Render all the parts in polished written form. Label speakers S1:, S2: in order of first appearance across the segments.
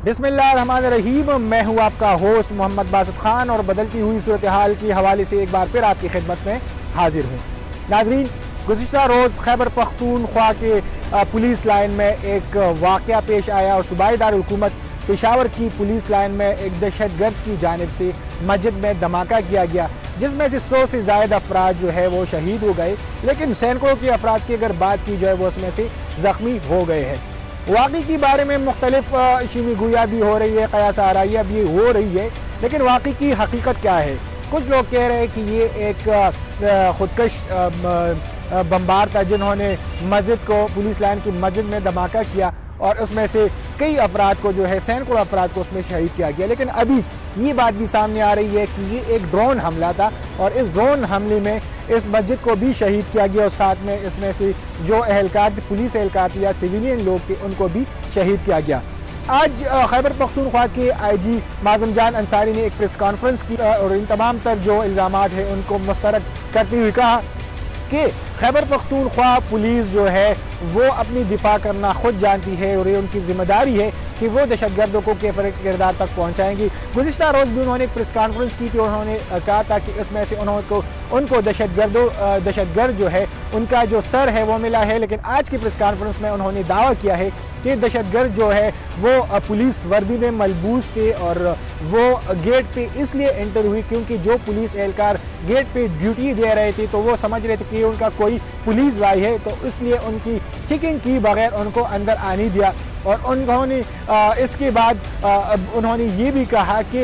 S1: बिस्मिल्लाहिर्रहमानिर्रहीम। मैं हूँ आपका होस्ट मोहम्मद बासित खान और बदलती हुई सूरत हाल की हवाले से एक बार फिर आपकी खिदमत में हाजिर हूँ। नाजरीन, गुज़िश्ता रोज़ खैबर पख्तूनख्वा के पुलिस लाइन में एक वाक़या पेश आया और सूबाई दारुल हुकूमत पेशावर की पुलिस लाइन में एक दहशतगर्द की जानिब से मस्जिद में धमाका किया गया, जिसमें से 100 से ज़ायद अफराद जो है वो शहीद हो गए, लेकिन सैकड़ों के अफराद की अगर बात की जाए वो उसमें से ज़ख्मी हो गए हैं। वाक़ई के बारे में मुख्तलिफ शीमी गुया भी हो रही है, कयास आराइयाँ भी हो रही है, लेकिन वाक़ई की हकीकत क्या है? कुछ लोग कह रहे हैं कि ये एक खुदकश बम्बार था जिन्होंने मस्जिद को, पुलिस लाइन की मस्जिद में धमाका किया और उसमें से कई अफराद को जो है, सैकड़ों अफराद को उसमें शहीद किया गया। लेकिन अभी ये बात भी सामने आ रही है कि ये एक ड्रोन हमला था और इस ड्रोन हमले में इस मस्जिद को भी शहीद किया गया और साथ में इसमें से जो अहलकार, पुलिस अहलकार या सिविलियन लोग थे, उनको भी शहीद किया गया। आज खैबर पख्तूनख्वा के IG माज़म जान अंसारी ने एक प्रेस कॉन्फ्रेंस की और इन तमाम तर जो इल्ज़ामात हैं उनको मुस्तरद करते हुए कहा कि खैबर पख्तूनख्वा पुलिस जो है वो अपनी दिफा करना खुद जानती है और ये उनकी जिम्मेदारी है कि वो दहशतगर्दों को कैफर किरदार तक पहुँचाएंगी। गुज़िश्ता रोज़ भी उन्होंने प्रेस कॉन्फ्रेंस की थी और उन्होंने कहा था कि इसमें से उनको दहशतगर्द जो है उनका जो सर है वो मिला है, लेकिन आज की प्रेस कॉन्फ्रेंस में उन्होंने दावा किया है कि दहशतगर्द जो है वो पुलिस वर्दी में मलबूस थे और वो गेट पे इसलिए एंटर हुई क्योंकि जो पुलिस एहलकार गेट पे ड्यूटी दे रहे थे तो वो समझ रहे थे कि उनका कोई पुलिस भाई है, तो इसलिए उनकी चेकिंग की बगैर उनको अंदर आने दिया। और उन्होंने इसके बाद उन्होंने ये भी कहा कि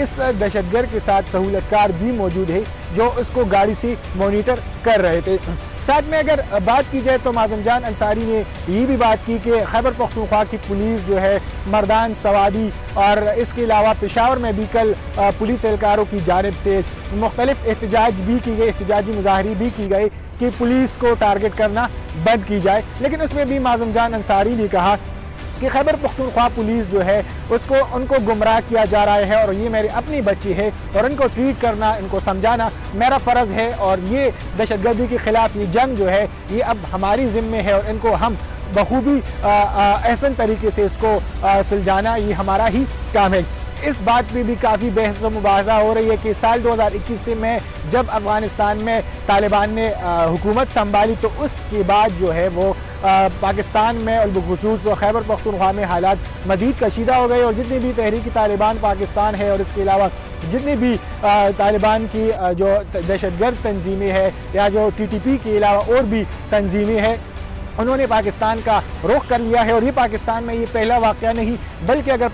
S1: इस दहशतगर्द के साथ सहूलतकार भी मौजूद है जो उसको गाड़ी से मॉनिटर कर रहे थे। साथ में अगर बात की जाए तो माज़म जान अंसारी ने ये भी बात की कि खैबर पख्तूनख्वा की पुलिस जो है मर्दान सवादी और इसके अलावा पेशावर में भी कल पुलिस एहलकारों की जानिब से मुख्तलिफ एहतजाज भी की गई, एहतजाजी मुजाहरे भी की गई कि पुलिस को टारगेट करना बंद की जाए। लेकिन उसमें भी माज़म जान अंसारी ने कहा कि खैबर पख्तूनख्वा पुलिस जो है उनको गुमराह किया जा रहा है और ये मेरी अपनी बच्ची है और इनको ट्रीट करना, इनको समझाना मेरा फ़र्ज़ है और ये दहशतगर्दी के ख़िलाफ़ ये जंग जो है ये अब हमारी ज़िम्मे है और इनको हम बखूबी एहसन तरीके से इसको सुलझाना ये हमारा ही काम है। इस बात पे भी काफ़ी बहस व मुबाहज़ा हो रही है कि साल 2021 में जब अफ़गानिस्तान में तालिबान ने हुकूमत संभाली तो उसके बाद जो है वो पाकिस्तान में और बखुसूस खैबर पख्तूनख्वा में हालात मज़ीद कशीदा हो गए और जितनी भी तहरीक तालिबान पाकिस्तान है और इसके अलावा जितनी भी तालिबान की जो दहशतगर्द तंजीमें हैं या जो TTP के अलावा और भी तंजीमें हैं, उन्होंने पाकिस्तान का रुख कर लिया है। और ये पाकिस्तान में ये पहला वाक़या नहीं, बल्कि अगर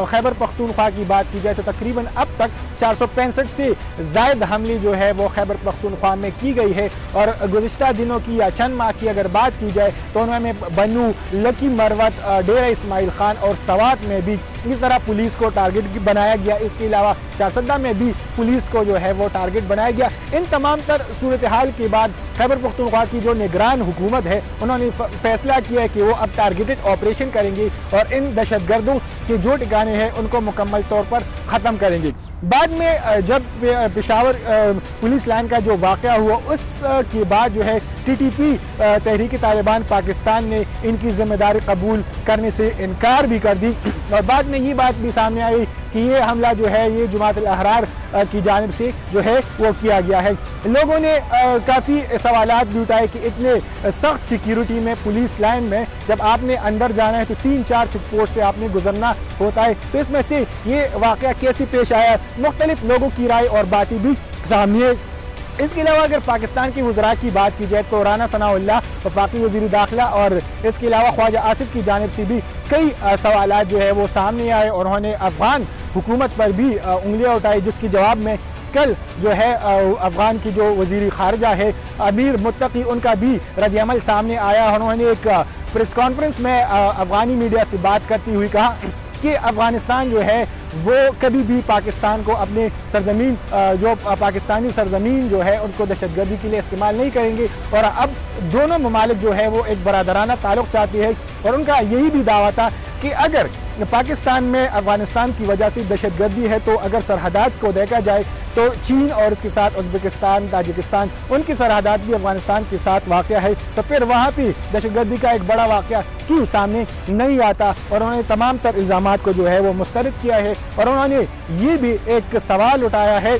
S1: खैबर पख्तूनख्वा की बात की जाए तो तकरीबन अब तक 465 से ज़ायद हमले जो है वो खैबर पख्तूनख्वा में की गई है। और गुज़िश्ता दिनों की या चंद माह की अगर बात की जाए तो उन्होंने बनू, लकी मरवत, डेरा इस्माइल खान और सवात में भी इस तरह पुलिस को टारगेट बनाया गया। इसके अलावा चारसद्दा में भी पुलिस को जो है वो टारगेट बनाया गया। इन तमाम तर सूरत हाल के बाद खैबर पख्तूनख्वा की जो निगरान हुकूमत है उन्होंने फैसला किया है कि वो अब टारगेटेड ऑपरेशन करेंगे और इन दहशतगर्दों के जो ठिकाने हैं उनको मुकम्मल तौर पर ख़त्म करेंगे। बाद में जब पेशावर पुलिस लाइन का जो वाक़या हुआ उसके बाद जो है TTP तहरीक तालिबान पाकिस्तान ने इनकी जिम्मेदारी कबूल करने से इनकार भी कर दी और बाद में ये बात भी सामने आई कि ये हमला जो है ये जमात अल-अहरार की जानिब से जो है वो किया गया है। लोगों ने काफ़ी सवालात भी उठाए कि इतने सख्त सिक्योरिटी में पुलिस लाइन में जब आपने अंदर जाना है तो 3-4 चेक पोस्ट से आपने गुजरना होता है, तो इसमें से ये वाक़या कैसे पेश आया, मुख्तलिफ लोगों की राय और बातें भी सामने है। इसके अलावा अगर पाकिस्तान की वज़रा की बात की जाए तो राना सनाउल्लाह वफाकी वज़ीर दाखिला और इसके अलावा ख्वाजा आसिफ की जानिब से भी कई सवालात जो है वो सामने आए और उन्होंने अफ़गान हुकूमत पर भी उंगलियां उठाई, जिसके जवाब में कल जो है अफ़गान की जो वज़ीर ख़ारिजा है अमीर मुत्तकी, उनका भी रद्द-ए-अमल सामने आया। उन्होंने एक प्रेस कॉन्फ्रेंस में अफ़गानी मीडिया से बात करती हुई कहा कि अफ़गानिस्तान जो है वो कभी भी पाकिस्तान को अपने सरजमीन, जो पाकिस्तानी सरजमीन जो है उनको दहशतगर्दी के लिए इस्तेमाल नहीं करेंगे और अब दोनों ममालिक जो है वो एक बरादराना ताल्लुक़ चाहते हैं। और उनका यही भी दावा था कि अगर पाकिस्तान में अफगानिस्तान की वजह से दहशतगर्दी है तो अगर सरहदात को देखा जाए तो चीन और इसके साथ उज़्बेकिस्तान, ताजिकिस्तान, उनकी सरहदात भी अफगानिस्तान के साथ वाक़या है, तो फिर वहाँ भी दहशतगर्दी का एक बड़ा वाक़या क्यों सामने नहीं आता। और उन्होंने तमाम तर इल्ज़ामात को जो है वो मुस्तरद किया है और उन्होंने ये भी एक सवाल उठाया है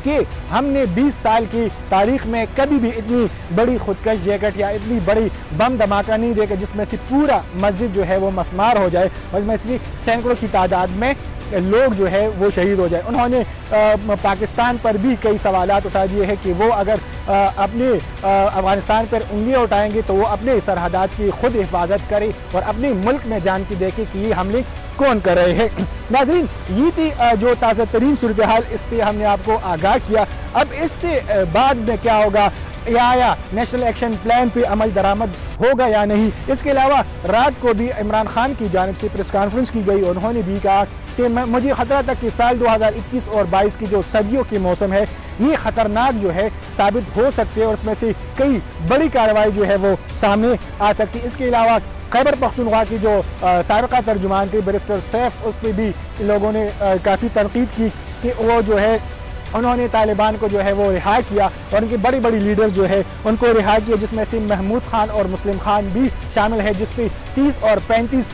S1: कि हमने 20 साल की तारीख में कभी भी इतनी बड़ी खुदकश जैकेट या इतनी बड़ी बम धमाका नहीं देखा जिसमें से पूरा मस्जिद जो है वो मसमार हो जाए और इसमें से सैकड़ों की तादाद में लोग जो है वो शहीद हो जाए। उन्होंने पाकिस्तान पर भी कई सवालात उठा दिए हैं कि वो अगर अपने अफगानिस्तान पर उंगलियां उठाएंगे तो वो अपने सरहदात की खुद हिफाजत करे और अपने मुल्क में जान के देखे कि ये हमले कौन कर रहे हैं। नाज़रीन, ये थी जो ताज़ा तरीन सूरत हाल, इससे हमने आपको आगाह किया। अब इससे बाद में क्या होगा या नेशनल एक्शन प्लान पे अमल दरामद होगा या नहीं। इसके अलावा रात को भी इमरान खान की जानिब से प्रेस कॉन्फ्रेंस की गई। उन्होंने भी कहा कि मुझे खतरा था कि साल 2021 और 22 की जो सर्दियों के मौसम है ये ख़तरनाक जो है साबित हो सकते हैं और उसमें से कई बड़ी कार्रवाई जो है वो सामने आ सकती है। इसके अलावा खैबर पख्तूनख्वा की जो साबिक़ा तर्जुमान थे बैरिस्टर सैफ, उस पर भी लोगों ने काफ़ी तनकीद की कि वो जो है उन्होंने तालिबान को जो है वो रिहा किया और उनके बड़ी बड़ी लीडर जो है उनको रिहा किया, जिसमें से महमूद खान और मुस्लिम खान भी शामिल है, जिस पे 30 और 35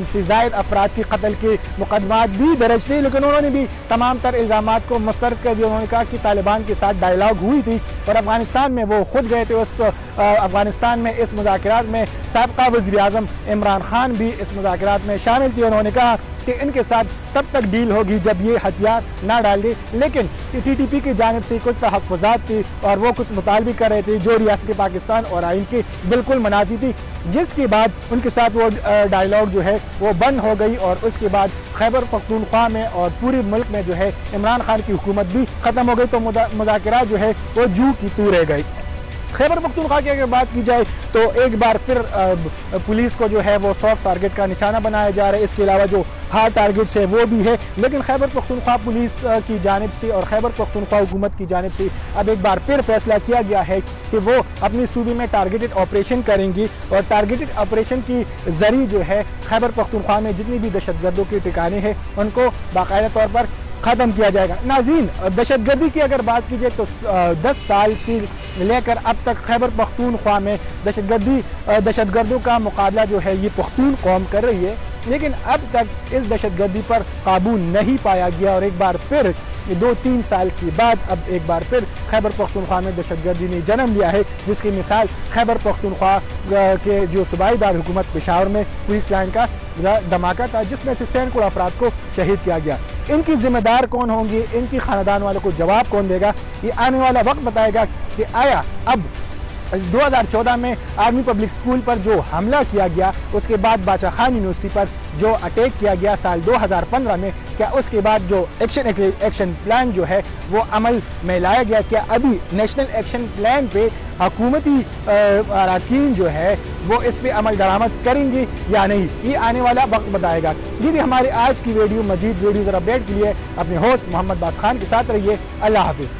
S1: से ज़ायद अफराद की कत्ल के मुकदमात भी दर्ज थे। लेकिन उन्होंने भी तमाम तर इल्ज़ामात को मुस्तरद कर दिया। उन्होंने कहा कि तालिबान के साथ डायलॉग हुई थी और अफगानिस्तान में वो खुद गए थे। उस अफगानिस्तान में इस मुज़ाकरात में साबिक़ा वज़ीर-ए-आज़म इमरान खान भी इस मुज़ाकरात में शामिल थे। उन्होंने कहा कि इनके साथ तब तक डील होगी जब ये हथियार ना डाल दे। लेकिन TTP की जानिब से कुछ तहफ़्फ़ुज़ात थी और वो कुछ मुतालबे कर रहे थे जो रियासत पाकिस्तान और आइन के बिल्कुल मुनाफी थी, जिसके बाद उनके साथ वो डायलॉग जो है वो बंद हो गई और उसके बाद खैबर पख्तूनख्वा में और पूरे मुल्क में जो है इमरान खान की हुकूमत भी ख़त्म हो गई। तो मुज़ाकरात जो है वो जू की तू रह गई। खैबर पख्तूनख्वा की अगर बात की जाए तो एक बार फिर पुलिस को जो है वो सॉफ्ट टारगेट का निशाना बनाया जा रहा है। इसके अलावा जो हार्ड टारगेट्स है वो भी है। लेकिन खैबर पख्तूनख्वा पुलिस की जानिब से और खैबर पख्तूनख्वा हुकूमत की जानिब से अब एक बार फिर फैसला किया गया है कि वो अपनी सूबे में टारगेटेड ऑपरेशन करेंगी और टारगेटेड ऑपरेशन की जरिए जो है खैबर पख्तूनख्वा में जितनी भी दहशतगर्दों के ठिकाने हैं उनको बाकायदा तौर पर ख़त्म किया जाएगा। नाज़रीन, दहशतगर्दी की अगर बात की जाए तो 10 साल से लेकर अब तक खैबर पख्तूनख्वा में दहशतगर्दों का मुकाबला जो है ये पख्तून कौम कर रही है, लेकिन अब तक इस दहशतगर्दी पर काबू नहीं पाया गया। और एक बार फिर 2-3 साल के बाद अब एक बार फिर खैबर पख्तूनख्वा में दहशतगर्दी ने जन्म लिया है, जिसकी मिसाल खैबर पख्तूनख्वा के जो सूबाई दार हुकूमत पेशावर में पुलिस लाइन का धमाका था, जिसमें से सैकड़ों अफराद को शहीद किया गया। इनकी जिम्मेदार कौन होंगे, इनकी खानदान वालों को जवाब कौन देगा, ये आने वाला वक्त बताएगा कि आया अब 2014 में आर्मी पब्लिक स्कूल पर जो हमला किया गया, उसके बाद बादशाह खान यूनिवर्सिटी पर जो अटैक किया गया साल 2015 में, क्या उसके बाद जो एक्शन प्लान जो है वो अमल में लाया गया, क्या अभी नेशनल एक्शन प्लान पे हुकूमती अरकान जो है वो इस पे अमल दरामद करेंगे या नहीं, ये आने वाला वक्त बताएगा। ये थी हमारी आज की वीडियो। मजीद वीडियोज़ और अपडेट के लिए अपने होस्ट मोहम्मद बास खान के साथ रहिए। अल्लाह हाफिज़।